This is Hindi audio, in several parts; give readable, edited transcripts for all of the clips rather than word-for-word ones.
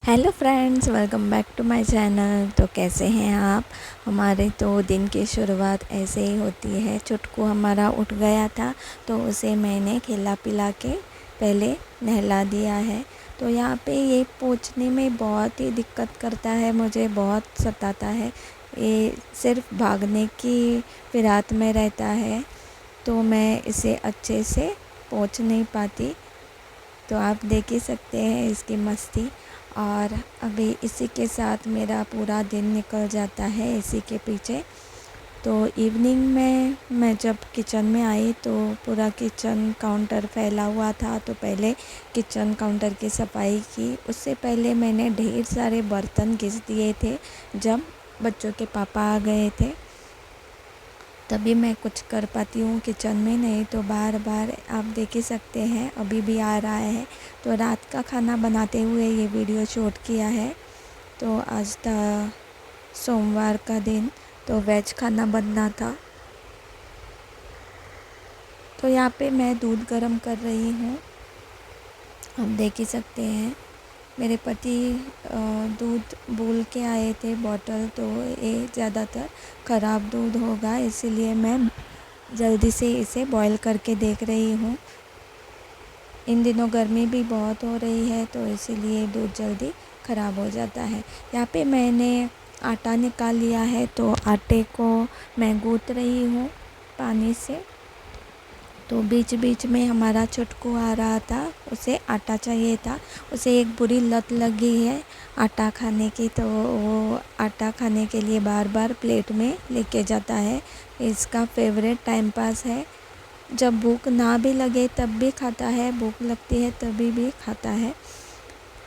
Hello friends, welcome back to my channel. तो कैसे हैं आप? हमारे तो दिन की शुरुआत ऐसे ही होती है। चुटकू हमारा उठ गया था तो उसे मैंने खिला पिला के पहले नहला दिया है। तो यहाँ पे ये पोंछने में बहुत ही दिक्कत करता है, मुझे बहुत सताता है। ये सिर्फ भागने की फिराक में रहता है तो मैं इसे अच्छे से पोंछ नहीं पाती। तो आप देख ही सकते हैं इसकी मस्ती। और अभी इसी के साथ मेरा पूरा दिन निकल जाता है इसी के पीछे। तो इवनिंग में मैं जब किचन में आई तो पूरा किचन काउंटर फैला हुआ था, तो पहले किचन काउंटर की सफाई की। उससे पहले मैंने ढेर सारे बर्तन घिस दिए थे जब बच्चों के पापा आ गए थे, तभी मैं कुछ कर पाती हूँ किचन में, नहीं तो बार बार आप देख ही सकते हैं अभी भी आ रहा है। तो रात का खाना बनाते हुए ये वीडियो शूट किया है। तो आज था सोमवार का दिन, तो वेज खाना बनना था। तो यहाँ पे मैं दूध गर्म कर रही हूँ, आप देख ही सकते हैं। मेरे पति दूध बोल के आए थे बॉटल, तो ये ज़्यादातर ख़राब दूध होगा, इसीलिए मैं जल्दी से इसे बॉईल करके देख रही हूँ। इन दिनों गर्मी भी बहुत हो रही है तो इसीलिए दूध जल्दी ख़राब हो जाता है। यहाँ पे मैंने आटा निकाल लिया है, तो आटे को मैं गूँथ रही हूँ पानी से। तो बीच बीच में हमारा चुटकू आ रहा था, उसे आटा चाहिए था। उसे एक बुरी लत लगी है आटा खाने की, तो वो आटा खाने के लिए बार बार प्लेट में लेके जाता है। इसका फेवरेट टाइम पास है। जब भूख ना भी लगे तब भी खाता है, भूख लगती है तभी भी खाता है।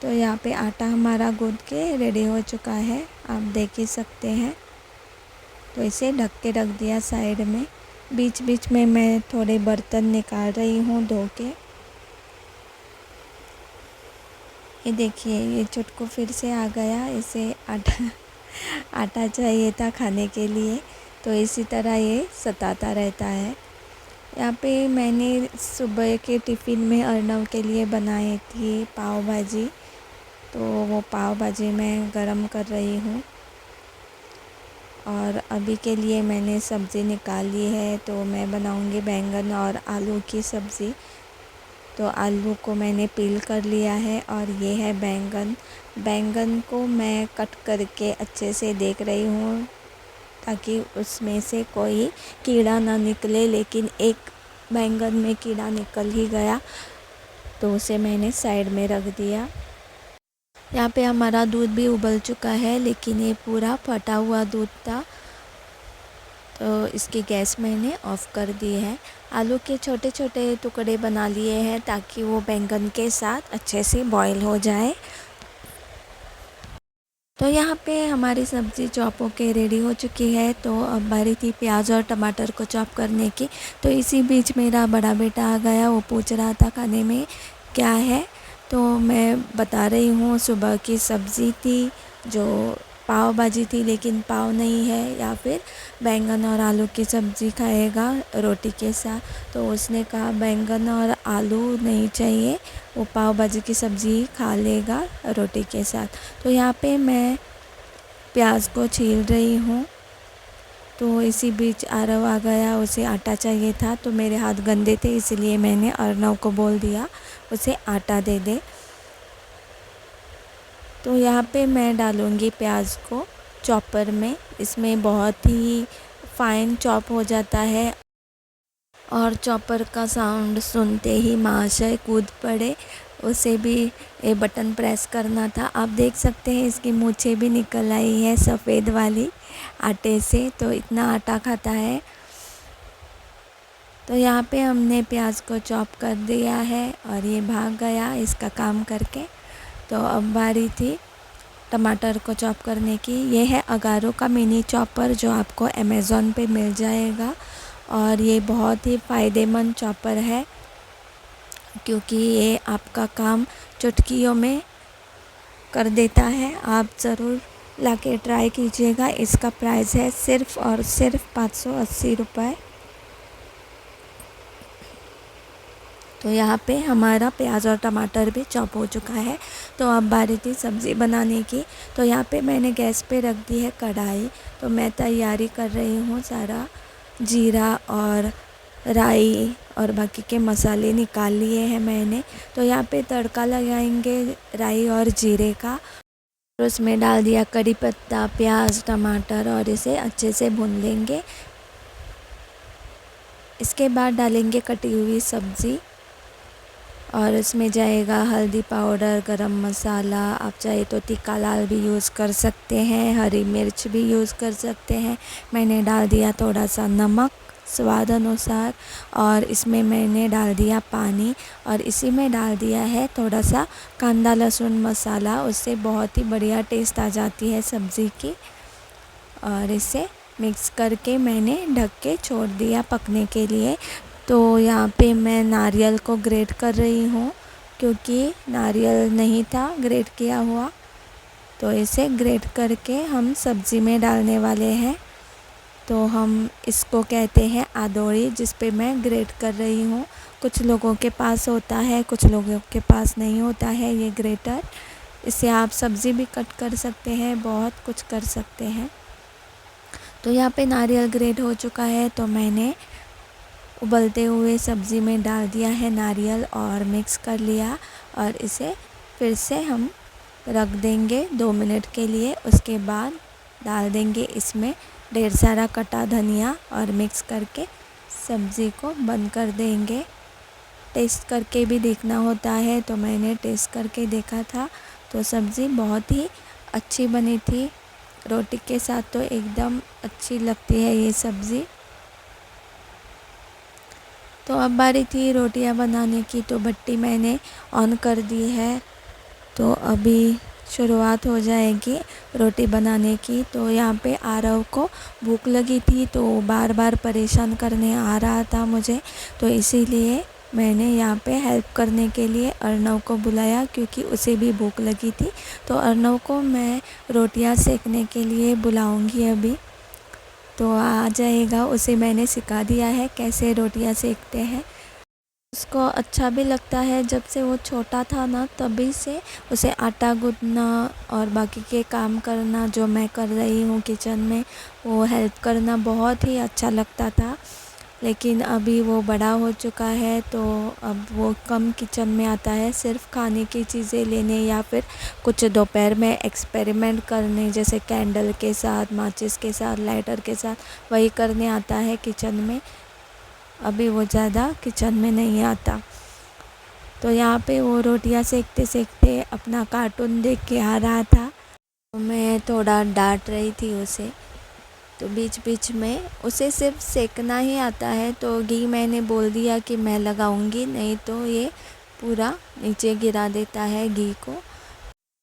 तो यहाँ पे आटा हमारा गूँथ के रेडी हो चुका है, आप देख ही सकते हैं। तो इसे ढक के रख दिया साइड में। बीच बीच में मैं थोड़े बर्तन निकाल रही हूँ धो के। ये देखिए, ये चुटकू फिर से आ गया, इसे आटा चाहिए था खाने के लिए, तो इसी तरह ये सताता रहता है। यहाँ पे मैंने सुबह के टिफ़िन में अर्नव के लिए बनाई थी पाव भाजी, तो वो पाव भाजी मैं गरम कर रही हूँ। और अभी के लिए मैंने सब्ज़ी निकाल ली है, तो मैं बनाऊँगी बैंगन और आलू की सब्ज़ी। तो आलू को मैंने पील कर लिया है और ये है बैंगन। बैंगन को मैं कट करके अच्छे से देख रही हूँ ताकि उसमें से कोई कीड़ा ना निकले, लेकिन एक बैंगन में कीड़ा निकल ही गया, तो उसे मैंने साइड में रख दिया। यहाँ पे हमारा दूध भी उबल चुका है, लेकिन ये पूरा फटा हुआ दूध था, तो इसकी गैस मैंने ऑफ़ कर दी है। आलू के छोटे छोटे टुकड़े बना लिए हैं ताकि वो बैंगन के साथ अच्छे से बॉईल हो जाए। तो यहाँ पे हमारी सब्ज़ी चॉप होके रेडी हो चुकी है। तो अब बारी थी प्याज और टमाटर को चॉप करने की। तो इसी बीच मेरा बड़ा बेटा आ गया, वो पूछ रहा था खाने में क्या है। तो मैं बता रही हूँ सुबह की सब्ज़ी थी जो पाव भाजी थी, लेकिन पाव नहीं है, या फिर बैंगन और आलू की सब्ज़ी खाएगा रोटी के साथ। तो उसने कहा बैंगन और आलू नहीं चाहिए, वो पाव भाजी की सब्ज़ी खा लेगा रोटी के साथ। तो यहाँ पे मैं प्याज को छील रही हूँ। तो इसी बीच आरव आ गया, उसे आटा चाहिए था, तो मेरे हाथ गंदे थे इसलिए मैंने अर्नव को बोल दिया उसे आटा दे दे। तो यहाँ पे मैं डालूँगी प्याज को चॉपर में, इसमें बहुत ही फाइन चॉप हो जाता है और चॉपर का साउंड सुनते ही महाशय कूद पड़े। उसे भी ये बटन प्रेस करना था। आप देख सकते हैं इसकी मूछें भी निकल आई है सफ़ेद वाली आटे से, तो इतना आटा खाता है। तो यहाँ पे हमने प्याज को चॉप कर दिया है और ये भाग गया इसका काम करके। तो अब बारी थी टमाटर को चॉप करने की। ये है अगारो का मिनी चॉपर जो आपको अमेज़ॉन पे मिल जाएगा, और ये बहुत ही फ़ायदेमंद चॉपर है क्योंकि ये आपका काम चुटकियों में कर देता है। आप ज़रूर लाके ट्राई कीजिएगा। इसका प्राइस है सिर्फ़ और सिर्फ 580 रुपये। तो यहाँ पे हमारा प्याज और टमाटर भी चॉप हो चुका है। तो अब बारी थी सब्ज़ी बनाने की। तो यहाँ पे मैंने गैस पे रख दी है कढ़ाई। तो मैं तैयारी कर रही हूँ, सारा जीरा और राई और बाकी के मसाले निकाल लिए हैं मैंने। तो यहाँ पे तड़का लगाएंगे राई और जीरे का। और उसमें डाल दिया करी पत्ता, प्याज, टमाटर और इसे अच्छे से भून लेंगे। इसके बाद डालेंगे कटी हुई सब्ज़ी और इसमें जाएगा हल्दी पाउडर, गरम मसाला, आप चाहे तो तीखा लाल भी यूज़ कर सकते हैं, हरी मिर्च भी यूज़ कर सकते हैं। मैंने डाल दिया थोड़ा सा नमक स्वाद अनुसार और इसमें मैंने डाल दिया पानी और इसी में डाल दिया है थोड़ा सा कांदा लहसुन मसाला। उससे बहुत ही बढ़िया टेस्ट आ जाती है सब्ज़ी की। और इसे मिक्स करके मैंने ढक के छोड़ दिया पकने के लिए। तो यहाँ पे मैं नारियल को ग्रेट कर रही हूँ, क्योंकि नारियल नहीं था ग्रेट किया हुआ। तो इसे ग्रेट करके हम सब्ज़ी में डालने वाले हैं। तो हम इसको कहते हैं आदोड़ी, जिस पे मैं ग्रेट कर रही हूँ। कुछ लोगों के पास होता है, कुछ लोगों के पास नहीं होता है ये ग्रेटर। इससे आप सब्ज़ी भी कट कर सकते हैं, बहुत कुछ कर सकते हैं। तो यहाँ पे नारियल ग्रेट हो चुका है। तो मैंने उबलते हुए सब्ज़ी में डाल दिया है नारियल और मिक्स कर लिया और इसे फिर से हम रख देंगे 2 मिनट के लिए। उसके बाद डाल देंगे इसमें ढेर सारा कटा धनिया और मिक्स करके सब्ज़ी को बंद कर देंगे। टेस्ट करके भी देखना होता है, तो मैंने टेस्ट करके देखा था तो सब्ज़ी बहुत ही अच्छी बनी थी। रोटी के साथ तो एकदम अच्छी लगती है ये सब्ज़ी। तो अब बारी थी रोटियां बनाने की। तो भट्टी मैंने ऑन कर दी है। तो अभी शुरुआत हो जाएगी रोटी बनाने की। तो यहाँ पे आरव को भूख लगी थी, तो बार बार परेशान करने आ रहा था मुझे। तो इसीलिए मैंने यहाँ पे हेल्प करने के लिए अर्नव को बुलाया, क्योंकि उसे भी भूख लगी थी। तो अर्नव को मैं रोटियां सेकने के लिए बुलाऊंगी अभी। तो आ जाएगा, उसे मैंने सिखा दिया है कैसे रोटियां सेकते हैं। उसको अच्छा भी लगता है। जब से वो छोटा था ना, तभी से उसे आटा गूँथना और बाकी के काम करना जो मैं कर रही हूँ किचन में, वो हेल्प करना बहुत ही अच्छा लगता था। लेकिन अभी वो बड़ा हो चुका है, तो अब वो कम किचन में आता है। सिर्फ़ खाने की चीज़ें लेने या फिर कुछ दोपहर में एक्सपेरिमेंट करने, जैसे कैंडल के साथ, माचिस के साथ, लाइटर के साथ, वही करने आता है किचन में। अभी वो ज़्यादा किचन में नहीं आता। तो यहाँ पे वो रोटियां सेकते सेकते अपना कार्टून देख के आ रहा था। तो मैं थोड़ा डांट रही थी उसे। तो बीच बीच में उसे सिर्फ सेकना ही आता है। तो घी मैंने बोल दिया कि मैं लगाऊंगी, नहीं तो ये पूरा नीचे गिरा देता है घी को।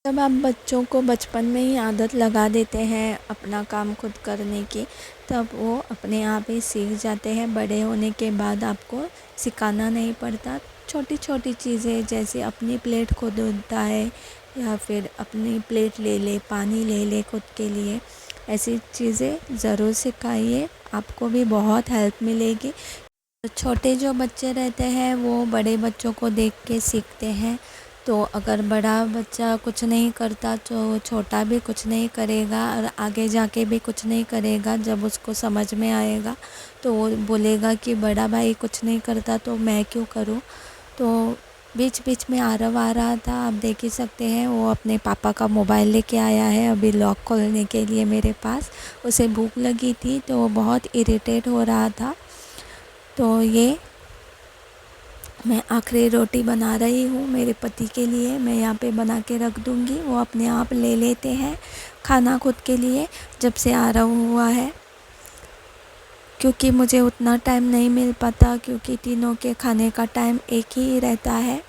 जब आप बच्चों को बचपन में ही आदत लगा देते हैं अपना काम खुद करने की, तब वो अपने आप ही सीख जाते हैं। बड़े होने के बाद आपको सिखाना नहीं पड़ता। छोटी छोटी चीज़ें, जैसे अपनी प्लेट खुद धुलता है या फिर अपनी प्लेट ले ले, पानी ले ले खुद के लिए, ऐसी चीज़ें ज़रूर सिखाइए, आपको भी बहुत हेल्प मिलेगी। तो छोटे जो बच्चे रहते हैं वो बड़े बच्चों को देख के सीखते हैं। तो अगर बड़ा बच्चा कुछ नहीं करता तो छोटा भी कुछ नहीं करेगा, और आगे जाके भी कुछ नहीं करेगा। जब उसको समझ में आएगा तो वो बोलेगा कि बड़ा भाई कुछ नहीं करता तो मैं क्यों करूं। तो बीच बीच में आरव आ रहा था, आप देख ही सकते हैं। वो अपने पापा का मोबाइल लेके आया है अभी लॉक खोलने के लिए मेरे पास। उसे भूख लगी थी तो वो बहुत इरिटेट हो रहा था। तो ये मैं आखिरी रोटी बना रही हूँ मेरे पति के लिए। मैं यहाँ पे बना के रख दूँगी, वो अपने आप ले लेते हैं खाना खुद के लिए जब से आरव हुआ है। क्योंकि मुझे उतना टाइम नहीं मिल पाता, क्योंकि तीनों के खाने का टाइम एक ही रहता है।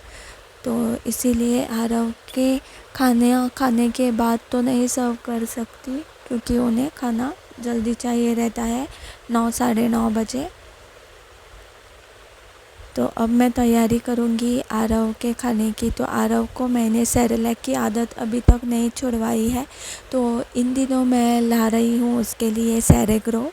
तो इसीलिए आरव के खाने के बाद तो नहीं सर्व कर सकती, क्योंकि उन्हें खाना जल्दी चाहिए रहता है 9 साढ़े 9 बजे। तो अब मैं तैयारी करूँगी आरव के खाने की। तो आरव को मैंने सेरेलैक की आदत अभी तक नहीं छुड़वाई है। तो इन दिनों मैं ला रही हूँ उसके लिए सेरेग्रो,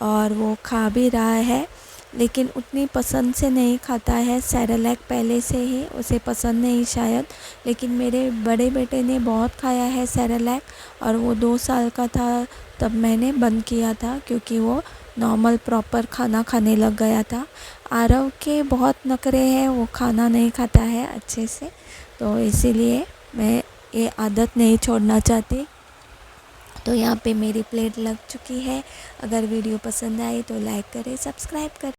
और वो खा भी रहा है। लेकिन उतनी पसंद से नहीं खाता है। सेरेलैक पहले से ही उसे पसंद नहीं शायद, लेकिन मेरे बड़े बेटे ने बहुत खाया है सेरेलैक, और वो 2 साल का था तब मैंने बंद किया था क्योंकि वो नॉर्मल प्रॉपर खाना खाने लग गया था। आरव के बहुत नखरे हैं, वो खाना नहीं खाता है अच्छे से, तो इसीलिए मैं ये आदत नहीं छोड़ना चाहती। तो यहाँ पे मेरी प्लेट लग चुकी है। अगर वीडियो पसंद आई तो लाइक करें, सब्सक्राइब करें।